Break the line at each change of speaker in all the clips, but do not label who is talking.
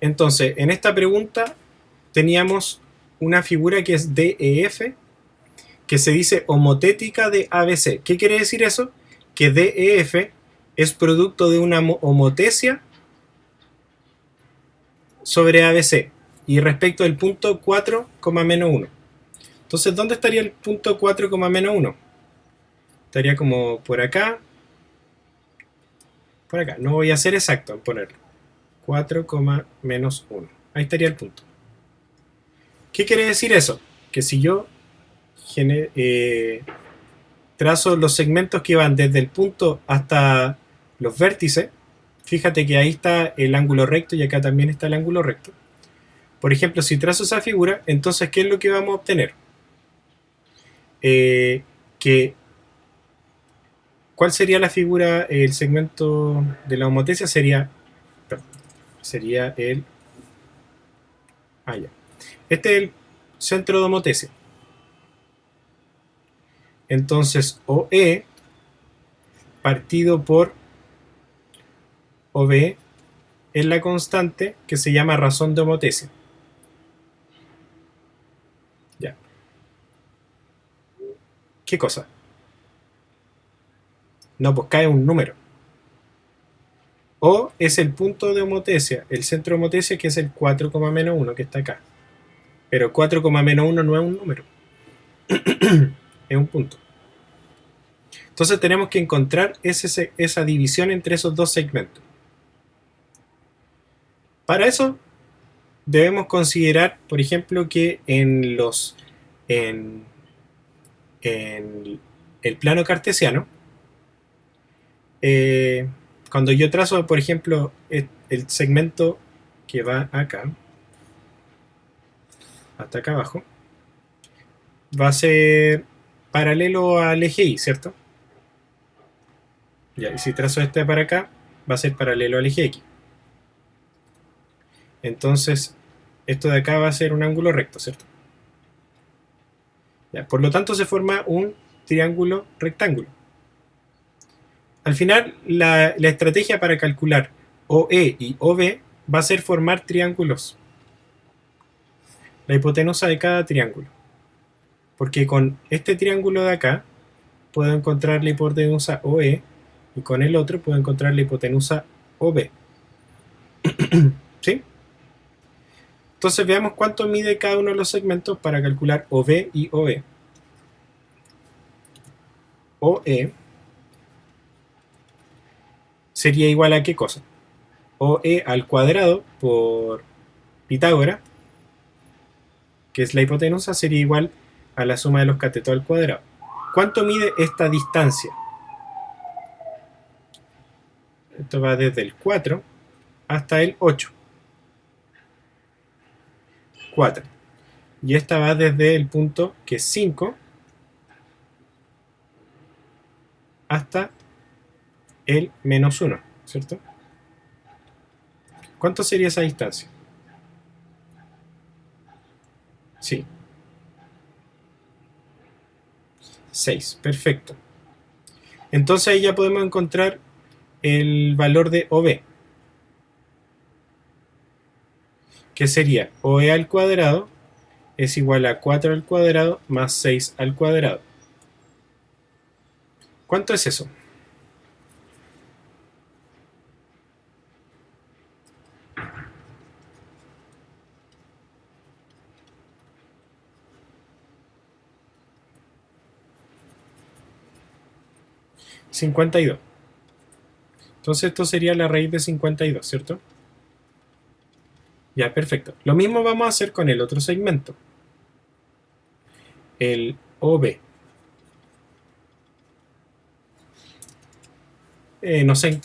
Entonces, en esta pregunta teníamos una figura que es DEF, que se dice homotética de ABC. ¿Qué quiere decir eso? Que DEF es producto de una homotecia sobre ABC y respecto del punto 4, menos 1. Entonces, ¿dónde estaría el punto 4, menos 1? Estaría como por acá. Por acá. No voy a ser exacto en ponerlo. 4, menos 1. Ahí estaría el punto. ¿Qué quiere decir eso? Que si yo trazo los segmentos que van desde el punto hasta los vértices, fíjate que ahí está el ángulo recto y acá también está el ángulo recto. Por ejemplo, si trazo esa figura, entonces, ¿qué es lo que vamos a obtener? ¿Cuál sería la figura, el segmento de la homotecia? Sería el... ya. Este es el centro de homotecia. Entonces, OE partido por OB es la constante que se llama razón de homotecia. Ya. ¿Qué cosa? No, pues cae un número. O es el punto de homotecia, el centro de homotecia, que es el 4, menos 1 que está acá. Pero 4, menos 1 no es un número. Es un punto. Entonces tenemos que encontrar esa división entre esos dos segmentos. Para eso debemos considerar, por ejemplo, que en el plano cartesiano, cuando yo trazo, por ejemplo, el segmento que va acá, hasta acá abajo, va a ser paralelo al eje Y, ¿cierto? Ya, y si trazo este para acá, va a ser paralelo al eje X. Entonces, esto de acá va a ser un ángulo recto, ¿cierto? Ya, por lo tanto, se forma un triángulo rectángulo. Al final, la estrategia para calcular OE y OB va a ser formar triángulos. La hipotenusa de cada triángulo. Porque con este triángulo de acá puedo encontrar la hipotenusa OE y con el otro puedo encontrar la hipotenusa OB. ¿Sí? Entonces veamos cuánto mide cada uno de los segmentos para calcular OB y OE. OE sería igual a ¿qué cosa? OE al cuadrado por Pitágoras, que es la hipotenusa, sería igual a la suma de los catetos al cuadrado. ¿Cuánto mide esta distancia? Esto va desde el 4 hasta el 8. 4. Y esta va desde el punto que es 5 hasta el menos 1, ¿cierto? ¿Cuánto sería esa distancia? Sí. 6, perfecto. Entonces ahí ya podemos encontrar el valor de OB, que sería OE al cuadrado es igual a 4 al cuadrado más 6 al cuadrado. ¿Cuánto es eso? $52. Entonces esto sería la raíz de 52, ¿cierto? Ya, perfecto. Lo mismo vamos a hacer con el otro segmento. El OB. No sé.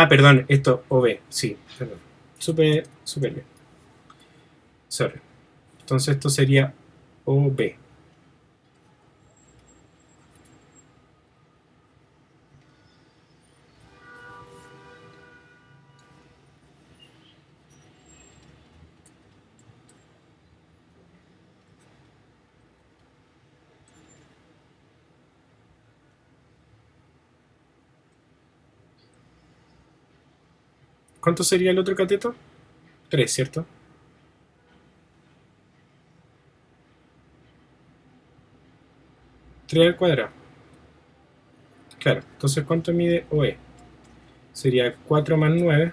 Perdón, esto OB, sí, perdón. Súper bien. Sorry. Entonces esto sería OB. ¿Cuánto sería el otro cateto? 3, ¿cierto? Tres al cuadrado. Claro, entonces ¿cuánto mide OE? Sería 4 más 9.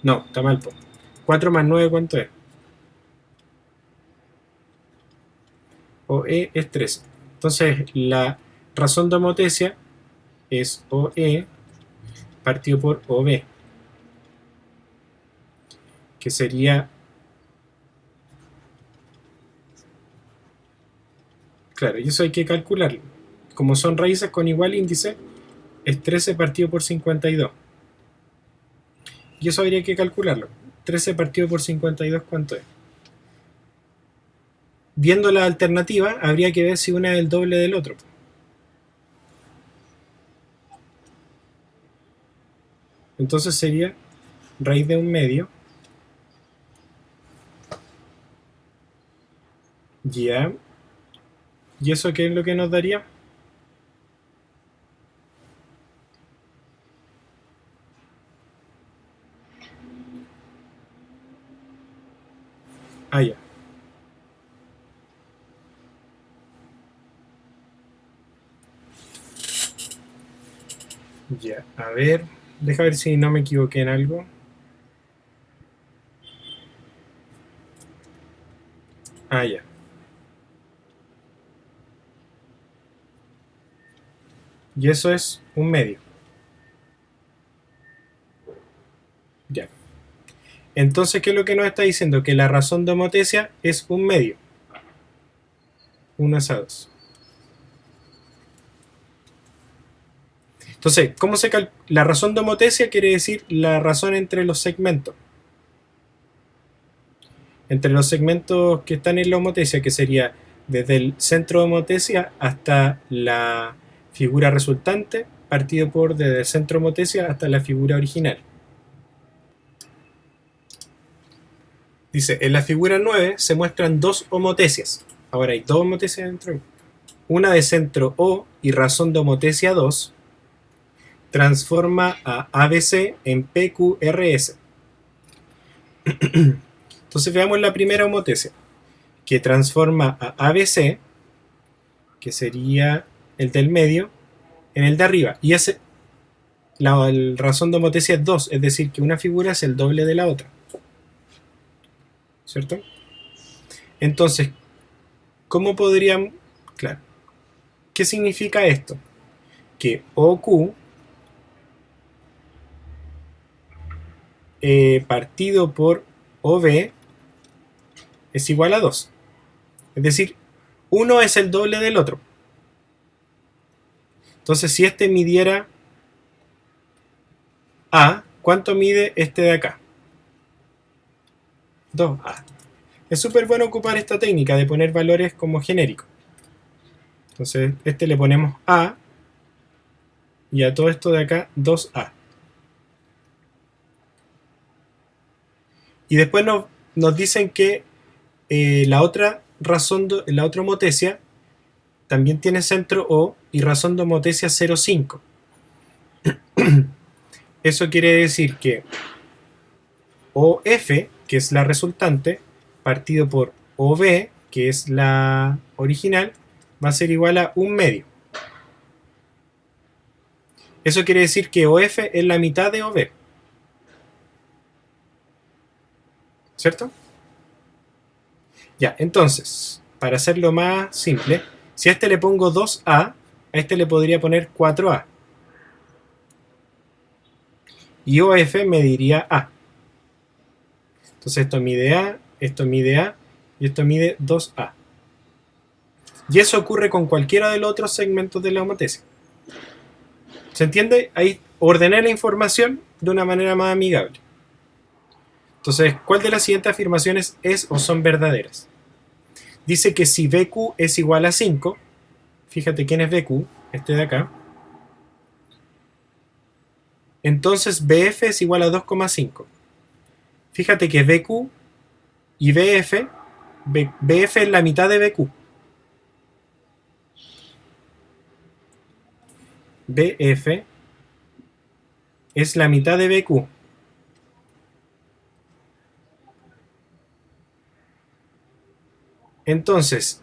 No, está mal, po. 4 más 9, ¿cuánto es? OE es 13. Entonces, la razón de homotesia es OE partido por OB, que sería... Claro, y eso hay que calcularlo. Como son raíces con igual índice, es 13 partido por 52. Y eso habría que calcularlo. 13 partido por 52, ¿cuánto es? Viendo la alternativa, habría que ver si una es el doble del otro. Entonces sería raíz de 1/2. Ya. ¿Y eso qué es lo que nos daría? Ah, ya. Ya, a ver. Deja ver si no me equivoqué en algo. Ah, ya. Y eso es 1/2. Ya. Entonces, ¿qué es lo que nos está diciendo? Que la razón de homotesia es 1/2. 1/2. Entonces, ¿cómo se calcula? La razón de homotesia quiere decir la razón entre los segmentos. Entre los segmentos que están en la homotesia, que sería desde el centro de homotesia hasta la figura resultante, partido por desde el centro de homotesia hasta la figura original. Dice, en la figura 9 se muestran dos homotesias. Ahora hay dos homotesias dentro. Una de centro O y razón de homotesia 2 transforma a ABC en PQRS. Entonces veamos la primera homotesia, que transforma a ABC, que sería el del medio, en el de arriba. Y ese, la razón de homotesia es 2, es decir, que una figura es el doble de la otra. ¿Cierto? Entonces, ¿cómo podríamos...? Claro. ¿Qué significa esto? Que OQ partido por OB es igual a 2. Es decir, uno es el doble del otro. Entonces, si este midiera A, ¿cuánto mide este de acá? 2A. Es súper bueno ocupar esta técnica de poner valores como genéricos. Entonces, este le ponemos A y a todo esto de acá 2A. Y después nos dicen que la otra homotesia también tiene centro O y razón de homotesia 0,5. Eso quiere decir que OF, que es la resultante, partido por OB, que es la original, va a ser igual a 1/2. Eso quiere decir que OF es la mitad de OB. ¿Cierto? Ya, entonces, para hacerlo más simple, si a este le pongo 2A, a este le podría poner 4A. Y OF me diría A. Entonces esto mide A, esto mide A y esto mide 2A. Y eso ocurre con cualquiera de los otros segmentos de la homotesia. ¿Se entiende? Ahí ordené la información de una manera más amigable. Entonces, ¿cuál de las siguientes afirmaciones es o son verdaderas? Dice que si BQ es igual a 5, fíjate quién es BQ, este de acá, entonces BF es igual a 2,5. Fíjate que BQ y BF es la mitad de BQ. BF es la mitad de BQ. Entonces,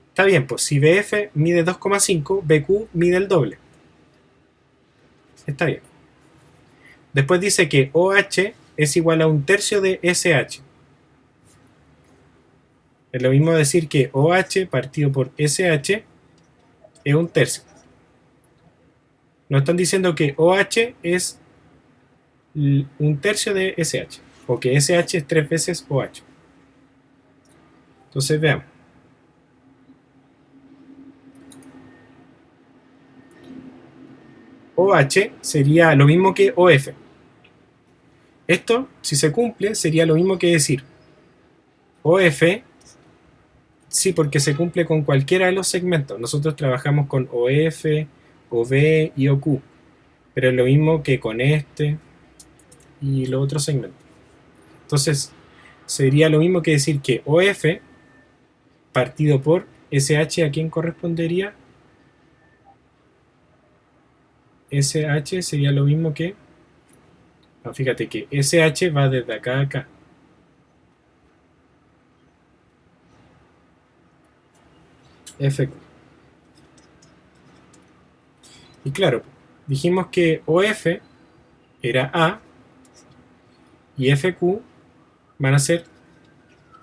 está bien, pues si BF mide 2,5, BQ mide el doble. Está bien. Después dice que OH es igual a un tercio de SH. Es lo mismo decir que OH partido por SH es un tercio. Nos están diciendo que OH es un tercio de SH, o que SH es 3 veces OH. Entonces veamos. OH sería lo mismo que OF. Esto, si se cumple, sería lo mismo que decir OF, sí, porque se cumple con cualquiera de los segmentos. Nosotros trabajamos con OF, OV y OQ, pero es lo mismo que con este y los otros segmentos. Entonces, sería lo mismo que decir que OF partido por SH, ¿a quién correspondería? SH sería lo mismo que... No, fíjate que SH va desde acá a acá. FQ. Y claro, dijimos que OF era A y FQ van a ser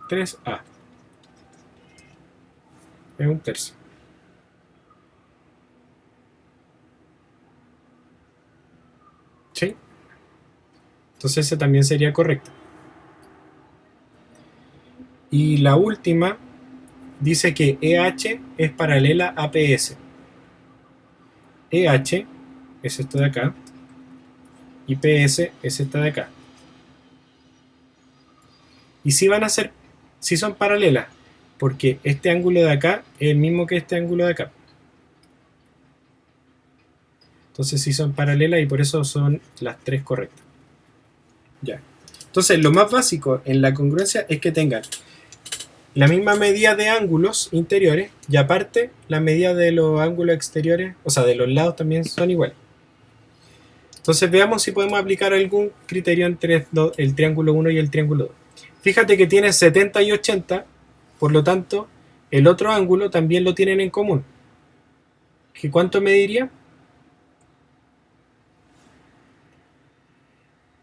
3A. Es un tercio. ¿Sí? Entonces ese también sería correcto. Y la última dice que EH es paralela a PS. EH es esto de acá y PS es esta de acá. Y si van a ser, si son paralelas, porque este ángulo de acá es el mismo que este ángulo de acá. Entonces sí son paralelas y por eso son las tres correctas. Ya. Entonces lo más básico en la congruencia es que tengan la misma medida de ángulos interiores y aparte la medida de los ángulos exteriores, o sea, de los lados también son iguales. Entonces veamos si podemos aplicar algún criterio entre el triángulo 1 y el triángulo 2. Fíjate que tiene 70 y 80, por lo tanto, el otro ángulo también lo tienen en común. ¿Qué cuánto mediría?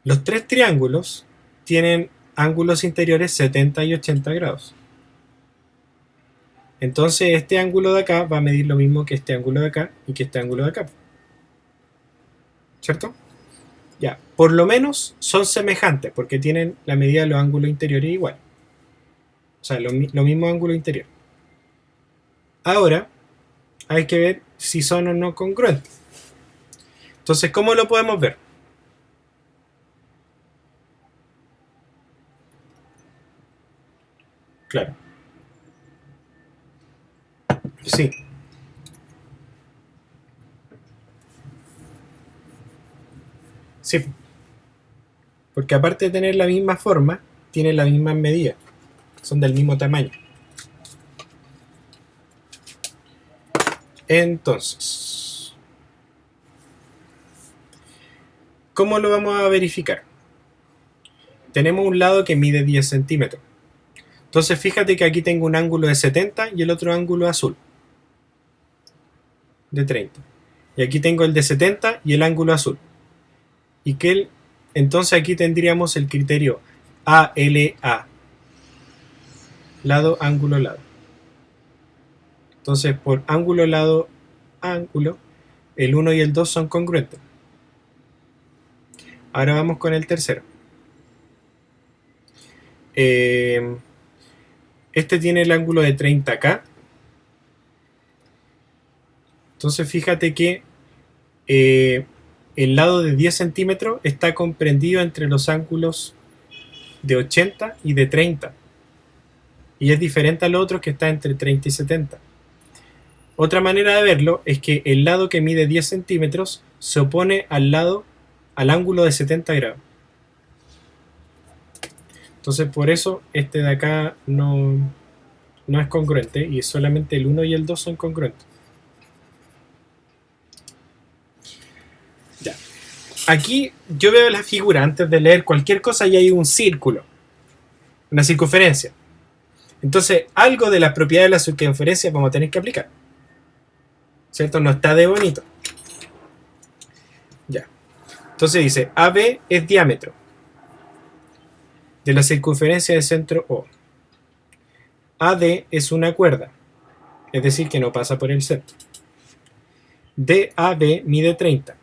Los tres triángulos tienen ángulos interiores 70 y 80 grados. Entonces este ángulo de acá va a medir lo mismo que este ángulo de acá y que este ángulo de acá. ¿Cierto? Ya, por lo menos son semejantes porque tienen la medida de los ángulos interiores igual. O sea, lo mismo ángulo interior. Ahora hay que ver si son o no congruentes. Entonces, ¿cómo lo podemos ver? Claro. Sí. Sí. Porque aparte de tener la misma forma, tienen la misma medida. Son del mismo tamaño. Entonces, ¿cómo lo vamos a verificar? Tenemos un lado que mide 10 centímetros. Entonces fíjate que aquí tengo un ángulo de 70 y el otro ángulo azul de 30. Y aquí tengo el de 70 y el ángulo azul. Y que entonces aquí tendríamos el criterio ALA. Lado, ángulo, lado. Entonces por ángulo, lado, ángulo, el 1 y el 2 son congruentes. Ahora vamos con el tercero. Este tiene el ángulo de 30 acá. Entonces fíjate que el lado de 10 centímetros está comprendido entre los ángulos de 80 y de 30. Y es diferente al otro que está entre 30 y 70. Otra manera de verlo es que el lado que mide 10 centímetros se opone al ángulo de 70 grados. Entonces por eso este de acá no es congruente y solamente el 1 y el 2 son congruentes. Ya. Aquí yo veo la figura antes de leer cualquier cosa y hay un círculo, una circunferencia. Entonces, algo de las propiedades de la circunferencia vamos a tener que aplicar. ¿Cierto? No está de bonito. Ya. Entonces dice, AB es diámetro de la circunferencia del centro O. AD es una cuerda, es decir, que no pasa por el centro. DAB mide 30.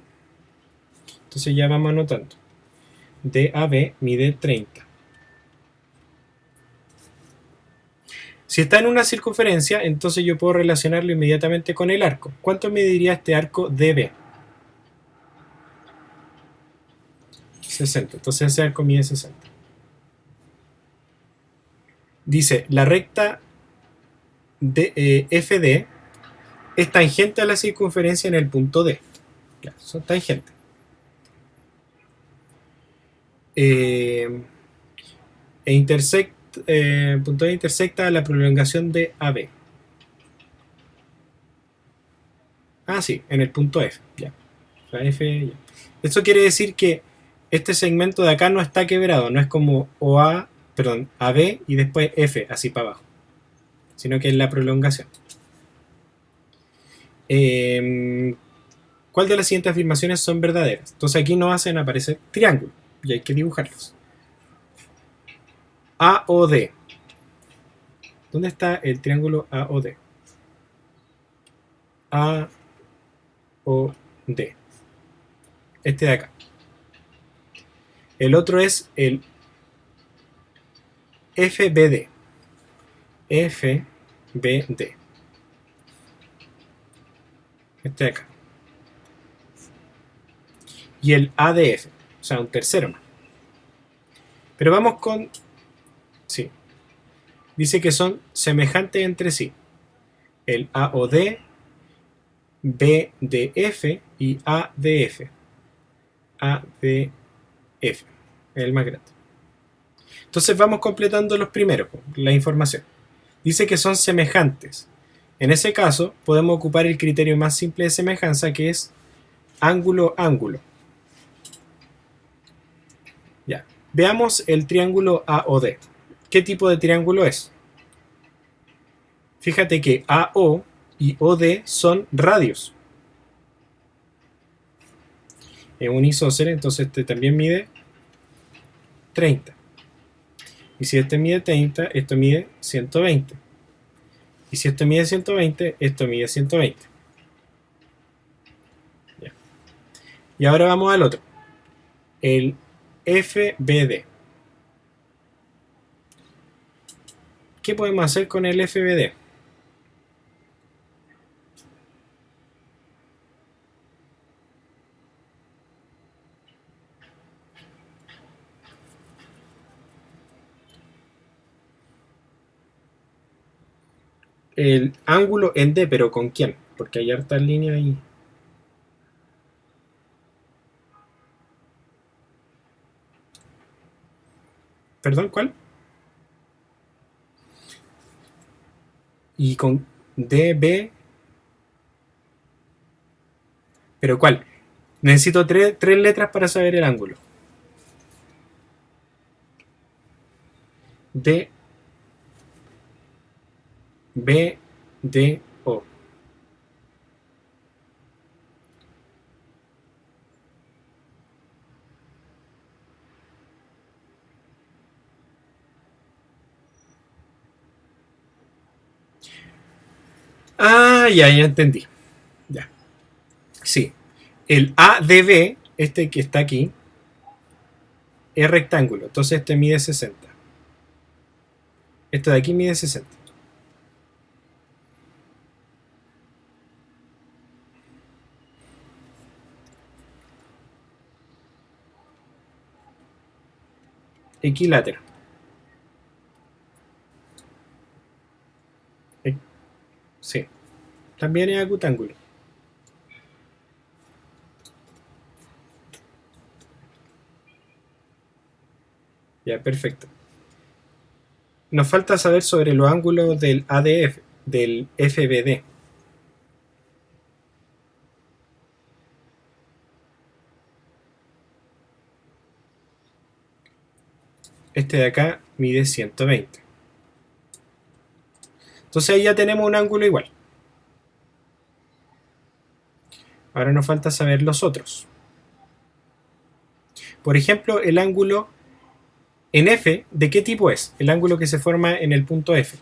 Entonces ya vamos anotando. DAB mide 30. Si está en una circunferencia, entonces yo puedo relacionarlo inmediatamente con el arco. ¿Cuánto mediría este arco DB? 60. Entonces ese arco mide 60. Dice, la recta FD es tangente a la circunferencia en el punto D. Ya, son tangentes. Punto D intersecta la prolongación de AB. Ah, sí, en el punto F. Ya. O sea, F, ya. Esto quiere decir que este segmento de acá no está quebrado, no es como OA, perdón, AB y después F, así para abajo, sino que es la prolongación. ¿Cuál de las siguientes afirmaciones son verdaderas? Entonces aquí nos hacen aparecer triángulos y hay que dibujarlos. AOD. ¿Dónde está el triángulo AOD? AOD. Este de acá. El otro es el FBD. FBD. Este de acá. Y el ADF. O sea, un tercero más. Pero vamos con... Sí. Dice que son semejantes entre sí. El AOD, BDF y ADF. ADF. Es el más grande. Entonces vamos completando los primeros, la información. Dice que son semejantes. En ese caso, podemos ocupar el criterio más simple de semejanza, que es ángulo-ángulo. Ya. Veamos el triángulo AOD. ¿Qué tipo de triángulo es? Fíjate que AO y OD son radios. Es un isósceles, entonces este también mide 30. Y si este mide 30, esto mide 120. Y si esto mide 120, esto mide 120. Ya. Y ahora vamos al otro. El FBD. ¿Qué podemos hacer con el FBD? El ángulo en D, pero ¿con quién? Porque hay hartas líneas ahí. ¿Perdón? ¿Cuál? Y con DB. ¿Pero cuál? Necesito tres letras para saber el ángulo. D. B. D. O. Ah, ya entendí. Ya. Sí. El ADB, este que está aquí, es rectángulo. Entonces este mide 60. Este de aquí mide 60. Equilátero. Sí. También es acutángulo. Ya, perfecto. Nos falta saber sobre los ángulos del ADF, del FBD. Este de acá mide 120. Entonces ahí ya tenemos un ángulo igual. Ahora nos falta saber los otros. Por ejemplo, el ángulo en F, ¿de qué tipo es? El ángulo que se forma en el punto F.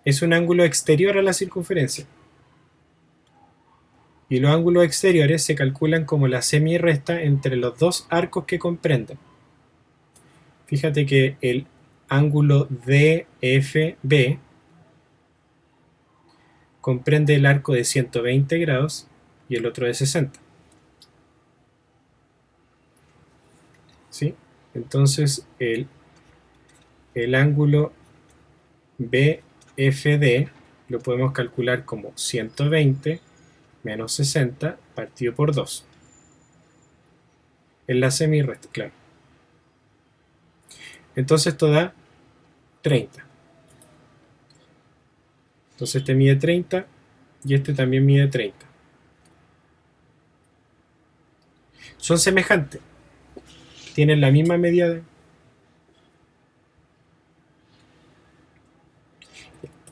Es un ángulo exterior a la circunferencia. Y los ángulos exteriores se calculan como la semirrecta entre los dos arcos que comprenden. Fíjate que el ángulo DFB comprende el arco de 120 grados y el otro de 60. ¿Sí? Entonces el ángulo BFD lo podemos calcular como 120 menos 60 partido por 2. En la semirrecta, claro. Entonces esto da 30. Entonces este mide 30 y este también mide 30. Son semejantes. Tienen la misma medida de...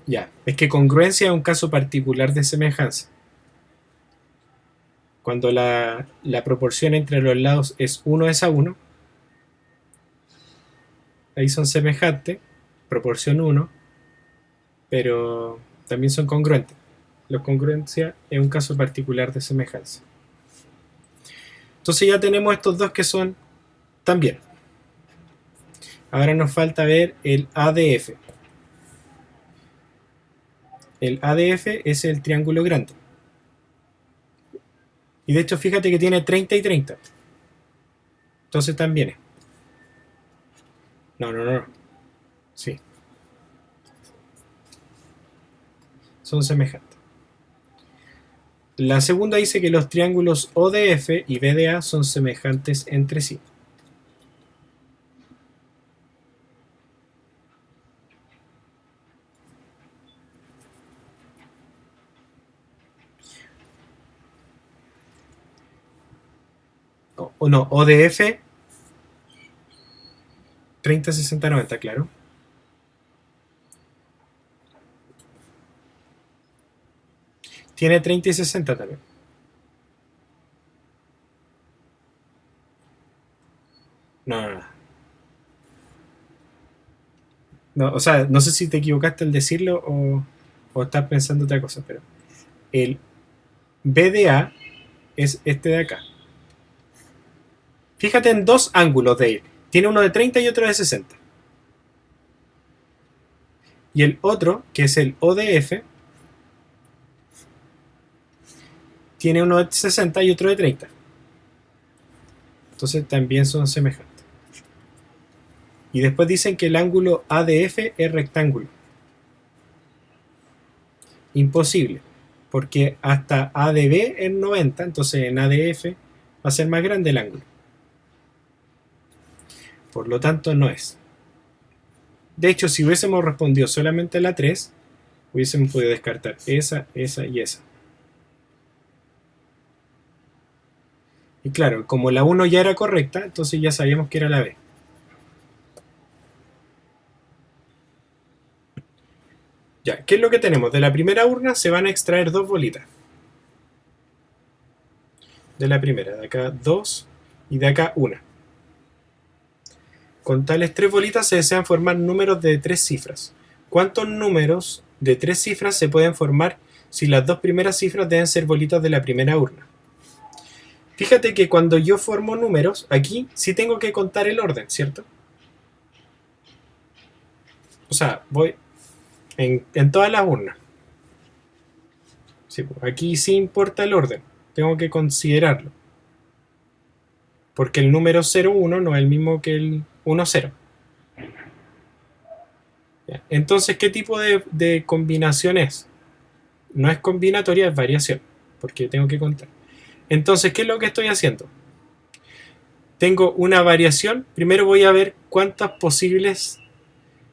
Ya, es que congruencia es un caso particular de semejanza. Cuando la proporción entre los lados es 1:1, ahí son semejantes, proporción 1, pero también son congruentes. La congruencia es un caso particular de semejanza. Entonces ya tenemos estos dos que son también. Ahora nos falta ver el ADF. El ADF es el triángulo grande. Y de hecho fíjate que tiene 30 y 30. Entonces también es. No. Sí. Son semejantes. La segunda dice que los triángulos ODF y BDA son semejantes entre sí. O no, ODF 30, 60, 90, claro. Tiene 30 y 60 también. No. No, o sea, no sé si te equivocaste al decirlo o estás pensando otra cosa, pero el BDA es este de acá. Fíjate en dos ángulos de él. Tiene uno de 30 y otro de 60. Y el otro, que es el ODF, tiene uno de 60 y otro de 30. Entonces también son semejantes. Y después dicen que el ángulo ADF es rectángulo. Imposible, porque hasta ADB es 90, entonces en ADF va a ser más grande el ángulo. Por lo tanto, no es. De hecho, si hubiésemos respondido solamente a la 3, hubiésemos podido descartar esa y esa. Y claro, como la 1 ya era correcta, entonces ya sabíamos que era la B. Ya, ¿qué es lo que tenemos? De la primera urna se van a extraer dos bolitas. De la primera, de acá 2 y de acá 1. Con tales tres bolitas se desean formar números de 3 cifras. ¿Cuántos números de 3 cifras se pueden formar si las dos primeras cifras deben ser bolitas de la primera urna? Fíjate que cuando yo formo números, aquí sí tengo que contar el orden, ¿cierto? O sea, voy en todas las urnas. Sí, aquí sí importa el orden, tengo que considerarlo. Porque el número 01 no es el mismo que el 10. Entonces, ¿qué tipo de combinación es? No es combinatoria, es variación, porque tengo que contar. Entonces, ¿qué es lo que estoy haciendo? Tengo una variación. Primero voy a ver cuántas posibles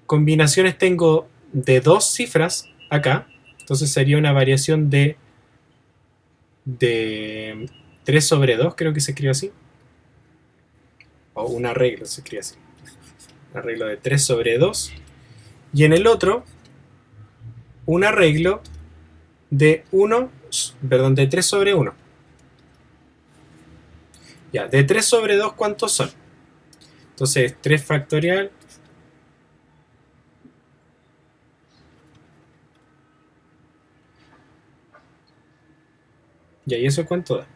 combinaciones tengo de dos cifras acá. Entonces sería una variación de 3/2, creo que se escribe así. o un arreglo, se escribe así. Un arreglo de 3 sobre 2. Y en el otro, un arreglo de 3 sobre 1. Ya, de 3 sobre 2, ¿cuántos son? Entonces, 3 factorial. Ya, ¿y eso cuánto da?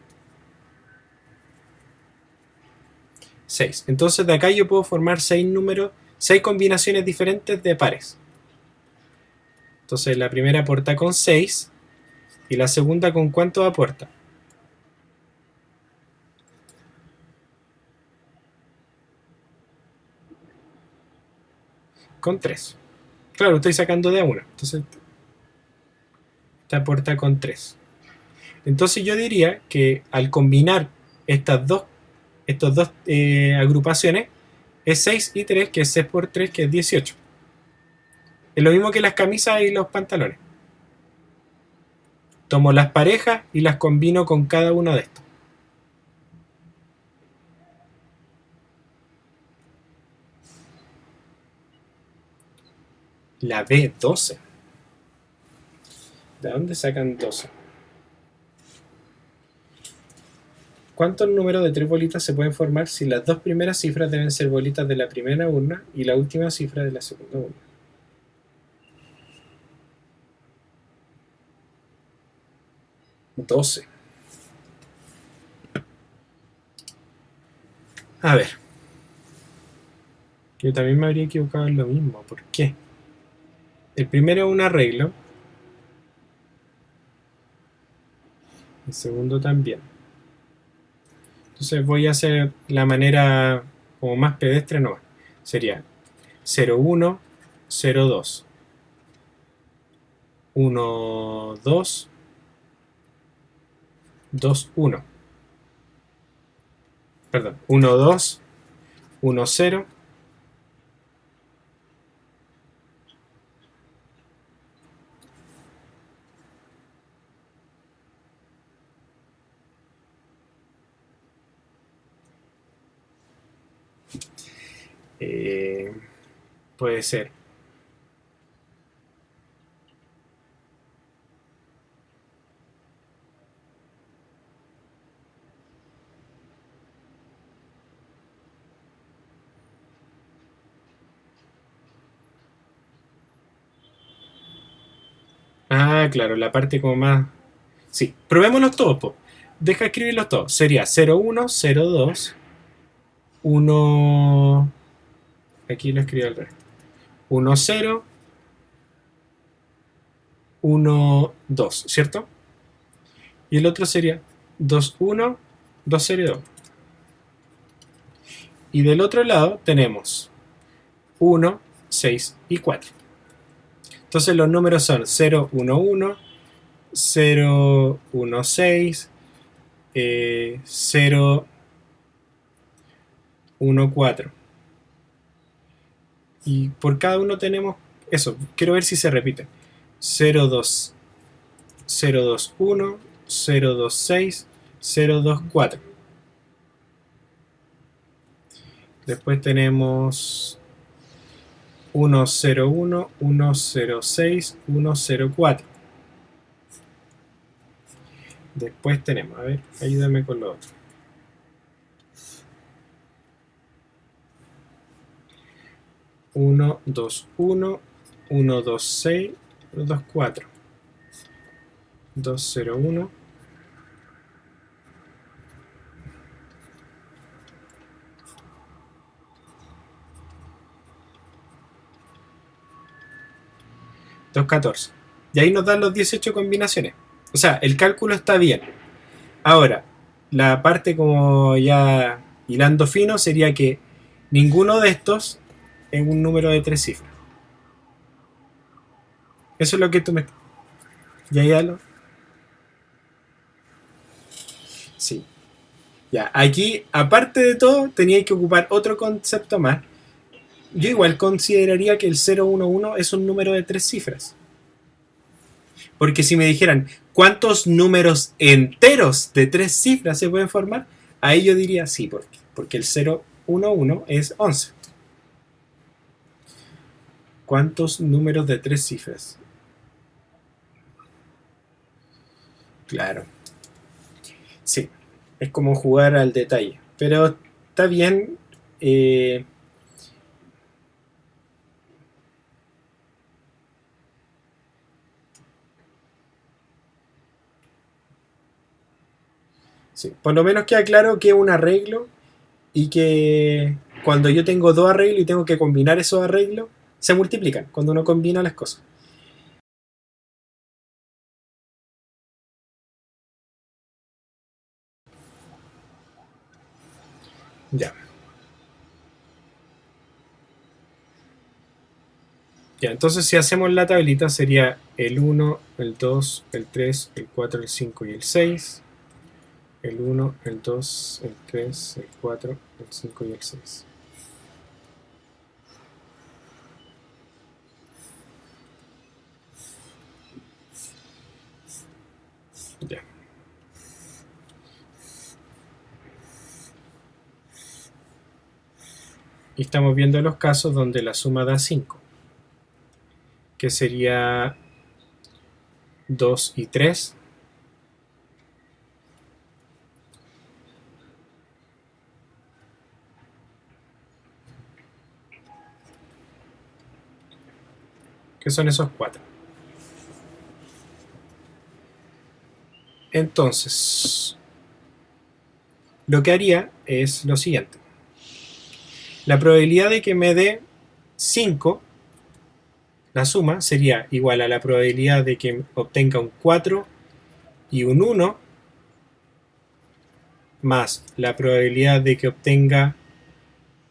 6. Entonces, de acá yo puedo formar 6 números, 6 combinaciones diferentes de pares. Entonces, la primera aporta con 6. ¿Y la segunda con cuánto aporta? Con 3. Claro, estoy sacando de a 1. Entonces, te aporta con 3. Entonces yo diría que al combinar estas dos agrupaciones es 6 y 3, que es 6 por 3, que es 18. Es lo mismo que las camisas y los pantalones. Tomo las parejas y las combino con cada uno de estos. La B12. ¿De dónde sacan 12? ¿Cuántos números de 3 bolitas se pueden formar si las dos primeras cifras deben ser bolitas de la primera urna y la última cifra de la segunda urna? $12. A ver. Yo también me habría equivocado en lo mismo. ¿Por qué? El primero es un arreglo. El segundo también. Entonces voy a hacer la manera como más pedestre nomás. Sería 0,1, 0,2. 1, 2, 2, 1. Perdón, 1, 2, 1, 0. Puede ser. Ah, claro, la parte como más... Sí, probémoslos todos, po. Deja escribirlos todos. Sería 0,1, 0,2, 1... Aquí lo escribo al revés. 1, 0, 1, 2, ¿cierto? Y el otro sería 2, 1, 2, 0 y 2. Y del otro lado tenemos 1, 6 y 4. Entonces los números son 0, 1, 1, 0, 1, 6, 0, 1, 4. Y por cada uno tenemos eso. Quiero ver si se repite. 0, 2, 0, 2, 1, 0, 2, 6, 0, 2, 4. Después tenemos 1, 0, 1, 1, 0, 6, 1, 0, 4. Después tenemos, a ver, ayúdame con lo otro. 1, 2, 1, 1, 2, 6, 1, 2, 4. 2, 0, 1. Dos, 14. Y ahí nos dan los 18 combinaciones. O sea, el cálculo está bien. Ahora, la parte como ya hilando fino sería que ninguno de estos es un número de 3 cifras. Eso es lo que tú me... ¿Ya lo? Sí. Ya, aquí, aparte de todo, tenía que ocupar otro concepto más. Yo igual consideraría que el 011 es un número de 3 cifras. Porque si me dijeran cuántos números enteros de 3 cifras se pueden formar, ahí yo diría sí, porque el 0 1, 1 es 11. ¿Cuántos números de 3 cifras? Claro. Sí, es como jugar al detalle. Pero está bien. Sí, por lo menos queda claro que es un arreglo y que cuando yo tengo dos arreglos y tengo que combinar esos arreglos, se multiplican cuando uno combina las cosas. Ya. Ya, entonces si hacemos la tablita sería el 1, el 2, el 3, el 4, el 5 y el 6. El 1, el 2, el 3, el 4, el 5 y el 6. Ya. Y estamos viendo los casos donde la suma da 5, que sería 2 y 3. Que son esos 4. Entonces, lo que haría es lo siguiente. La probabilidad de que me dé 5, la suma, sería igual a la probabilidad de que obtenga un 4 y un 1, más la probabilidad de que obtenga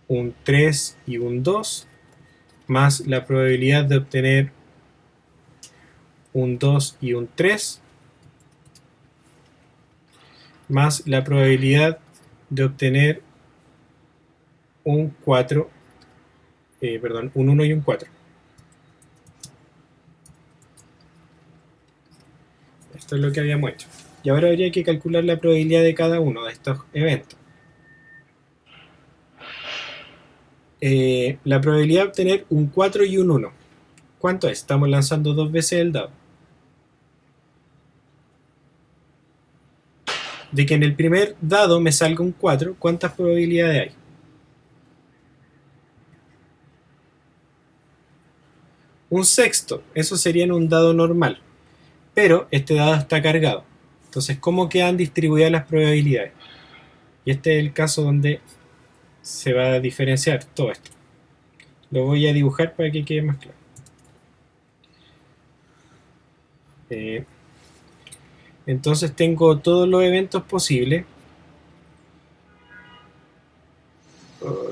un 3 y un 2, más la probabilidad de obtener un 2 y un 3, más la probabilidad de obtener un 4, un 1 y un 4. Esto es lo que habíamos hecho. Y ahora habría que calcular la probabilidad de cada uno de estos eventos. La probabilidad de obtener un 4 y un 1. ¿Cuánto es? Estamos lanzando dos veces el dado. De que en el primer dado me salga un 4, ¿cuántas probabilidades hay? Un sexto. Eso sería en un dado normal. Pero este dado está cargado. Entonces, ¿cómo quedan distribuidas las probabilidades? Y este es el caso donde se va a diferenciar todo esto. Lo voy a dibujar para que quede más claro. Entonces tengo todos los eventos posibles.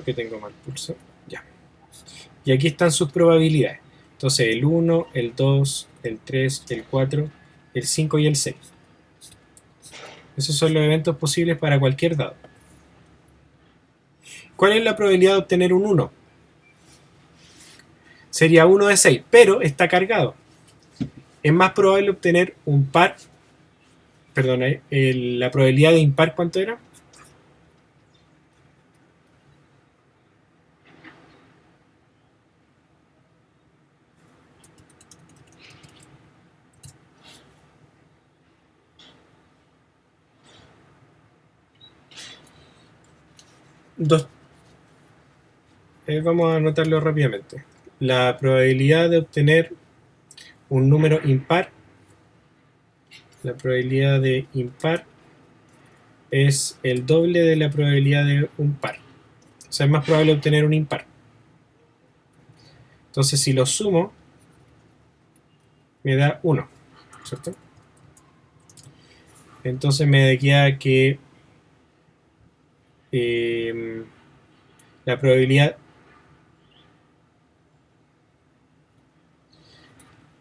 Que tengo mal pulso. Ya. Y aquí están sus probabilidades. Entonces el 1, el 2, el 3, el 4, el 5 y el 6. Esos son los eventos posibles para cualquier dado. ¿Cuál es la probabilidad de obtener un 1? Sería 1 de 6, pero está cargado. Es más probable obtener un par. Perdona, la probabilidad de impar, ¿cuánto era? Dos. Vamos a anotarlo rápidamente. La probabilidad de obtener un número impar, la probabilidad de impar es el doble de la probabilidad de un par. O sea, es más probable obtener un impar. Entonces, si lo sumo, me da 1, ¿cierto? Entonces me queda que la probabilidad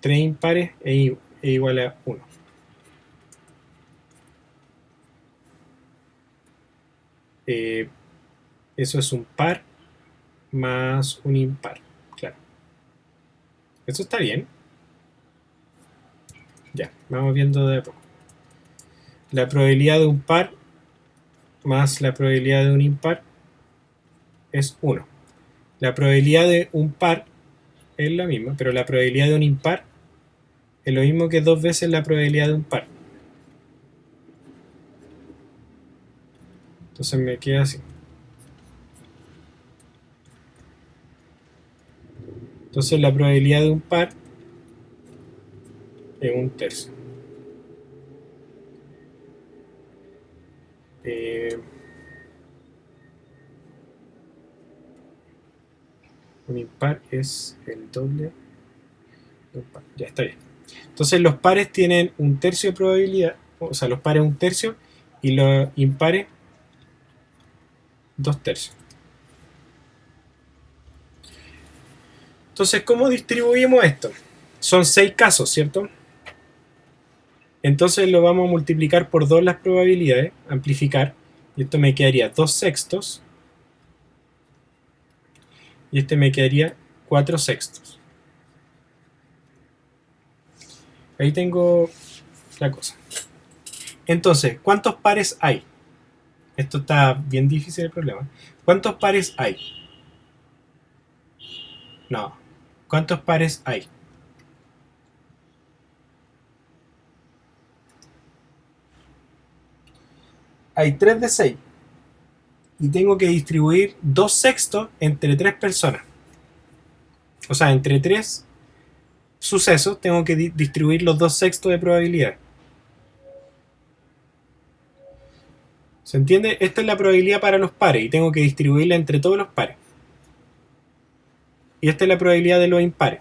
3 impares es igual a 1. Eso es un par más un impar. Claro. Eso está bien. Ya, vamos viendo de a poco. La probabilidad de un par más la probabilidad de un impar es 1. La probabilidad de un par es la misma, pero la probabilidad de un impar es lo mismo que 2 veces la probabilidad de un par. Entonces me queda así. Entonces la probabilidad de un par es 1/3. Un impar es el doble de un par. Ya está bien. Entonces los pares tienen 1/3 de probabilidad, o sea, los pares 1/3 y los impares 2/3. Entonces, ¿cómo distribuimos esto? Son 6 casos, ¿cierto? Entonces lo vamos a multiplicar por 2 las probabilidades, amplificar, y esto me quedaría 2/6, y este me quedaría 4/6. Ahí tengo la cosa. Entonces, ¿cuántos pares hay? Esto está bien difícil el problema. ¿Cuántos pares hay? No. ¿Cuántos pares hay? Hay 3 de 6. Y tengo que distribuir 2/6 entre 3 personas. O sea, entre 3 sucesos tengo que distribuir los 2/6 de probabilidad. ¿Se entiende? Esta es la probabilidad para los pares y tengo que distribuirla entre todos los pares. Y esta es la probabilidad de los impares.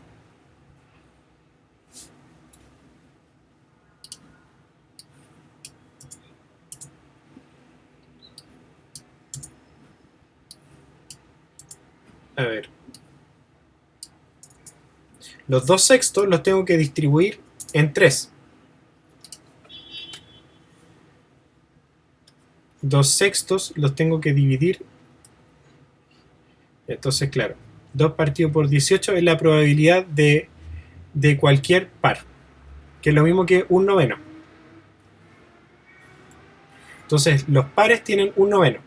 A ver. Los 2/6 los tengo que distribuir en 3. 2/6 los tengo que dividir. Entonces, claro, 2 partido por 18 es la probabilidad de cualquier par, que es lo mismo que un noveno. Entonces, los pares tienen un noveno.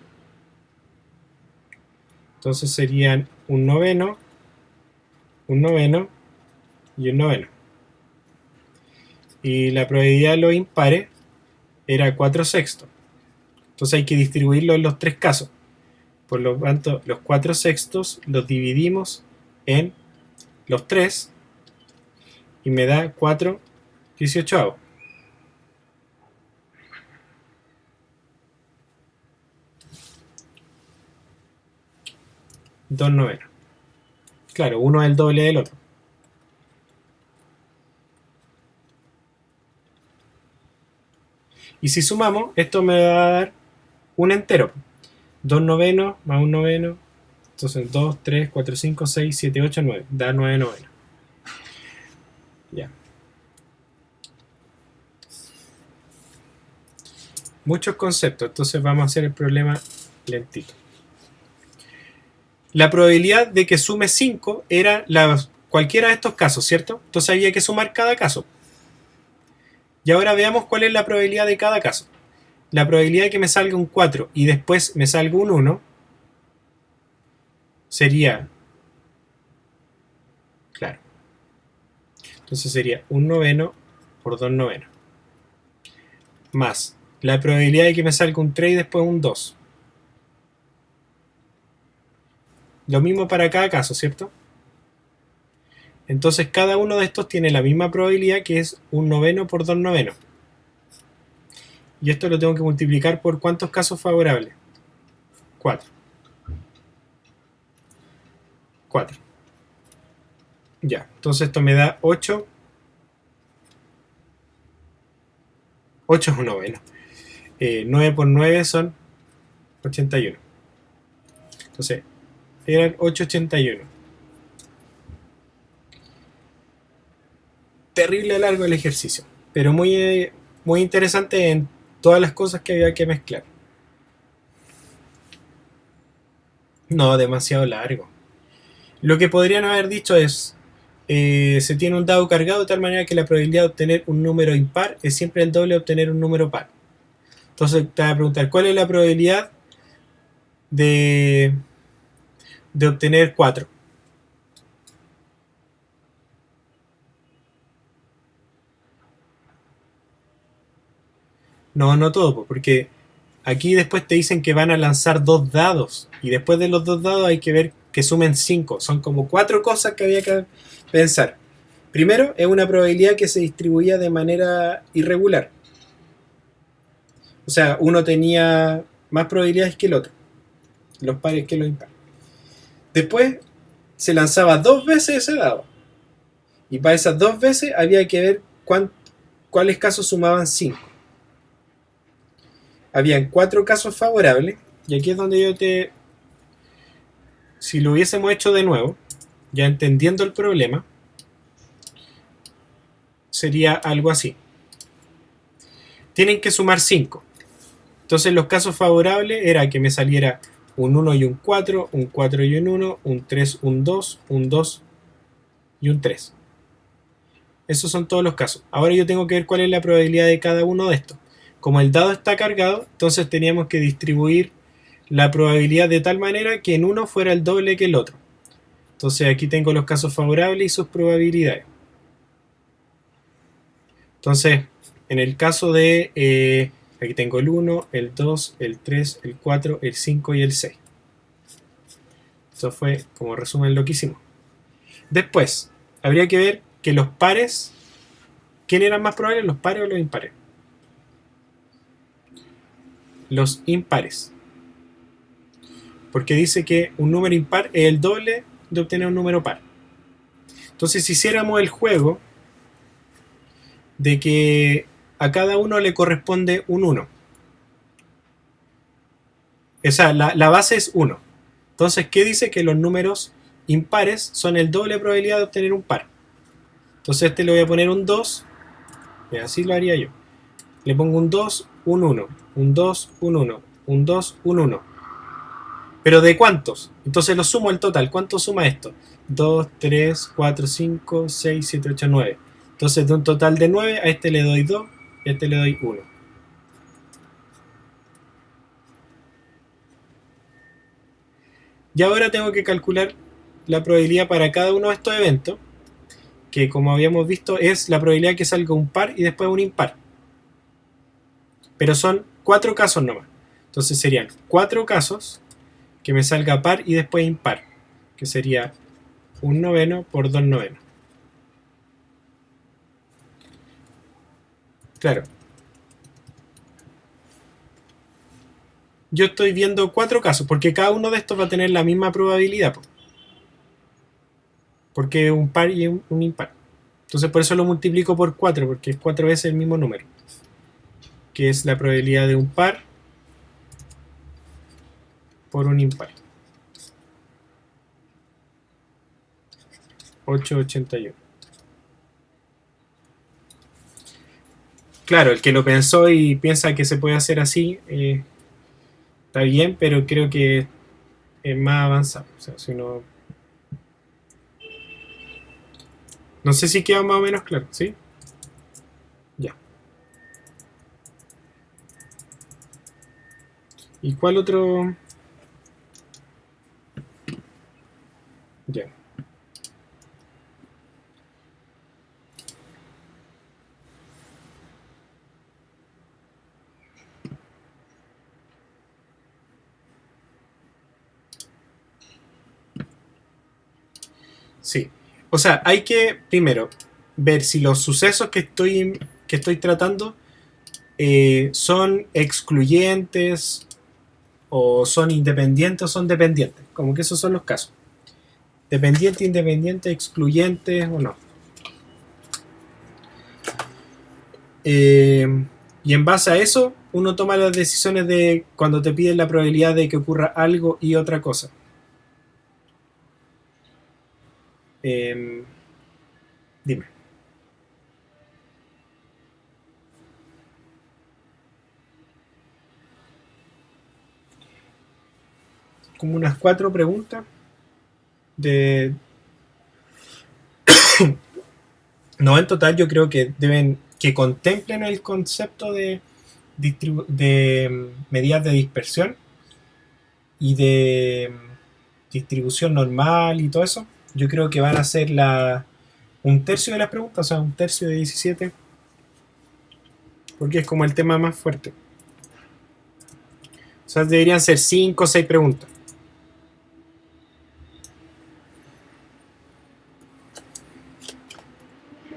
Entonces serían un noveno y un noveno. Y la probabilidad de los impares era 4/6. Entonces hay que distribuirlo en los 3 casos. Por lo tanto, los 4/6 los dividimos en los 3 y me da 4/18. 2 novenos. Claro, uno es el doble del otro. Y si sumamos, esto me va a dar un entero. 2 novenos más 1 noveno. Entonces 2, 3, 4, 5, 6, 7, 8, 9. Da 9 novenos. Ya. Muchos conceptos, entonces vamos a hacer el problema lentito. La probabilidad de que sume 5 era cualquiera de estos casos, ¿cierto? Entonces había que sumar cada caso. Y ahora veamos cuál es la probabilidad de cada caso. La probabilidad de que me salga un 4 y después me salga un 1 sería, claro, entonces sería 1 noveno por 2 novenos. Más la probabilidad de que me salga un 3 y después un 2. Lo mismo para cada caso, ¿cierto? Entonces cada uno de estos tiene la misma probabilidad, que es 1 noveno por 2 novenos. Y esto lo tengo que multiplicar por ¿cuántos casos favorables? 4. 4. Ya, entonces esto me da 8. 8 es un noveno. 9 por 9 son 81. Entonces, eran 881. Terrible largo el ejercicio, pero muy, muy interesante en todas las cosas que había que mezclar. No, demasiado largo. Lo que podrían haber dicho es, se tiene un dado cargado de tal manera que la probabilidad de obtener un número impar es siempre el doble de obtener un número par. Entonces te vas a preguntar, ¿cuál es la probabilidad de de obtener 4. No, no todo, porque aquí después te dicen que van a lanzar 2 dados. Y después de los 2 dados hay que ver que sumen 5. Son como 4 cosas que había que pensar. Primero, es una probabilidad que se distribuía de manera irregular. O sea, uno tenía más probabilidades que el otro. Los pares que los impares. Después, se lanzaba 2 veces ese dado. Y para esas 2 veces había que ver cuáles casos sumaban 5. Habían 4 casos favorables. Y aquí es donde yo te... Si lo hubiésemos hecho de nuevo, ya entendiendo el problema, sería algo así. Tienen que sumar 5. Entonces los casos favorables era que me saliera un 1 y un 4 y un 1, un 3, un 2 y un 3. Esos son todos los casos. Ahora yo tengo que ver cuál es la probabilidad de cada uno de estos. Como el dado está cargado, entonces teníamos que distribuir la probabilidad de tal manera que en uno fuera el doble que el otro. Entonces aquí tengo los casos favorables y sus probabilidades. Entonces, en el caso de... aquí tengo el 1, el 2, el 3, el 4, el 5 y el 6. Eso fue como resumen lo que hicimos. Después, habría que ver que los pares... ¿Quién eran más probables, los pares o los impares? Los impares. Porque dice que un número impar es el doble de obtener un número par. Entonces, si hiciéramos el juego de que a cada uno le corresponde un 1. O sea, la base es 1. Entonces, ¿qué dice? Que los números impares son el doble de probabilidad de obtener un par. Entonces, este le voy a poner un 2. Y así lo haría yo. Le pongo un 2, un 1. Un 2, un 1. Un 2, un 1. ¿Pero de cuántos? Entonces lo sumo el total. ¿Cuánto suma esto? 2, 3, 4, 5, 6, 7, 8, 9. Entonces, de un total de 9, a este le doy 2 y a este le doy 1. Y ahora tengo que calcular la probabilidad para cada uno de estos eventos, que como habíamos visto es la probabilidad que salga un par y después un impar. Pero son 4 casos nomás. Entonces serían 4 casos que me salga par y después impar, que sería un noveno por 2 novenos. Claro. Yo estoy viendo 4 casos, porque cada uno de estos va a tener la misma probabilidad. Porque es un par y un impar. Entonces por eso lo multiplico por 4, porque es 4 veces el mismo número. Que es la probabilidad de un par por un impar. 881. Claro, el que lo pensó y piensa que se puede hacer así, está bien, pero creo que es más avanzado. O sea, si uno... No sé si queda más o menos claro, ¿sí? Ya. ¿Y cuál otro? Ya. Sí. O sea, hay que primero ver si los sucesos que estoy tratando son excluyentes o son independientes o son dependientes. Como que esos son los casos. Dependiente, independiente, excluyente o no. Y en base a eso, uno toma las decisiones de cuando te piden la probabilidad de que ocurra algo y otra cosa. Dime. Como unas 4 preguntas de... No, en total yo creo que deben... que contemplen el concepto de medidas de dispersión y de distribución normal y todo eso, yo creo que van a ser un tercio de las preguntas, o sea, un tercio de 17, porque es como el tema más fuerte. O sea, deberían ser 5 o 6 preguntas.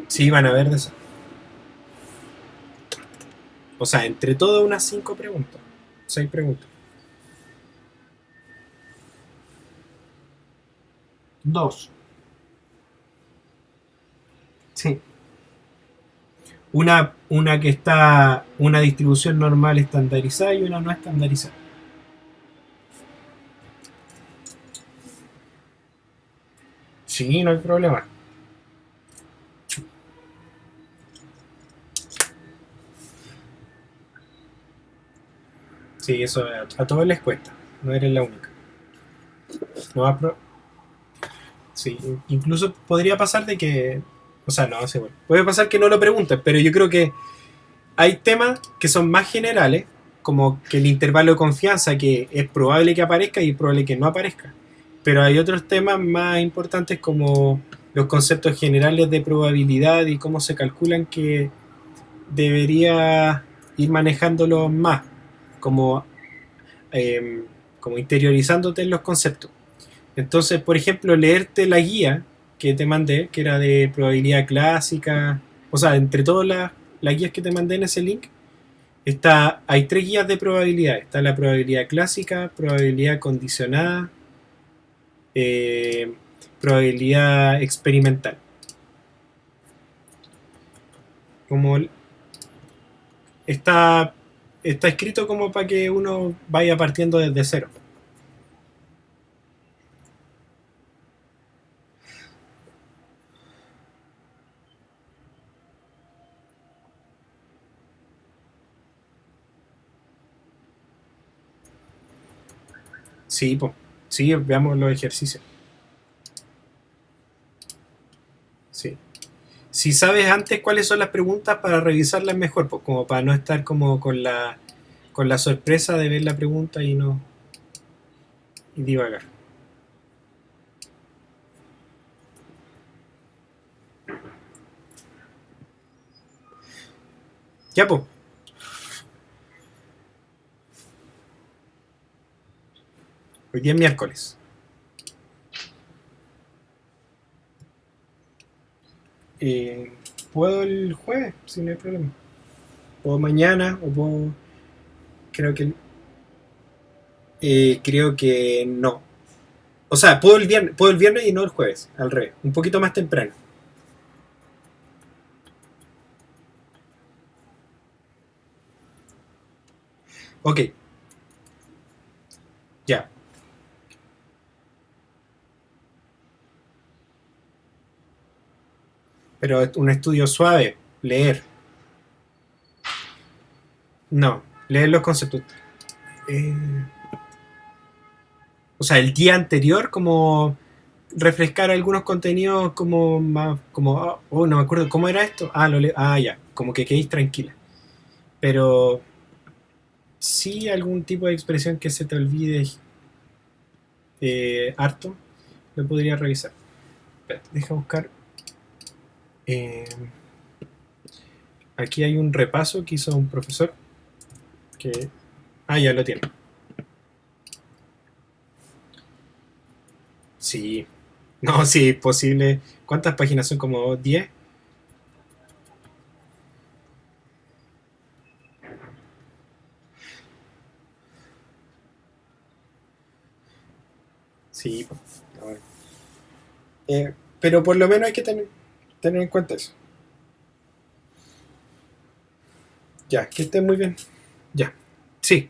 Sí, van a haber de eso. O sea, entre todas unas 5 preguntas. 6 preguntas. Dos. Sí. Una que está una distribución normal estandarizada y una no estandarizada. Sí, no hay problema. Sí, eso a todos les cuesta. No eres la única. No va a sí, incluso podría pasar de que. O sea, no, sí, bueno. Puede pasar que no lo pregunten, pero yo creo que hay temas que son más generales, como que el intervalo de confianza, que es probable que aparezca y es probable que no aparezca. Pero hay otros temas más importantes como los conceptos generales de probabilidad y cómo se calculan que debería ir manejándolos más, como, eh, como interiorizándote en los conceptos. Entonces, por ejemplo, leerte la guía que te mandé, que era de probabilidad clásica, o sea, entre todas las guías que te mandé en ese link, hay 3 guías de probabilidad. Está la probabilidad clásica, probabilidad condicionada, eh, probabilidad experimental. Como está, está escrito como para que uno vaya partiendo desde cero. Sí, pues, sí, veamos los ejercicios. Sí. Si sabes antes cuáles son las preguntas para revisarlas mejor, pues como para no estar como con la sorpresa de ver la pregunta y no y divagar. Ya, pues, hoy día es miércoles. Eh, puedo el jueves, si no hay problema. Puedo mañana o puedo. Creo que no. O sea, puedo el viernes y no el jueves, al revés, un poquito más temprano. Ok, ya. Pero un estudio suave, leer. No, leer los conceptos. Eh, o sea, el día anterior, como refrescar algunos contenidos como más, como, no me acuerdo, ¿cómo era esto? Ya, como que quedéis tranquila. Pero sí algún tipo de expresión que se te olvide harto, lo podría revisar. Espérate, deja buscar. eh, Aquí hay un repaso que hizo un profesor que... ya lo tiene. Sí. No, sí, posible. ¿Cuántas páginas son? ¿Como 10? Sí, a ver. Pero por lo menos hay que tener en cuenta eso. Ya, que esté muy bien. Ya. Sí.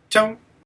Chao.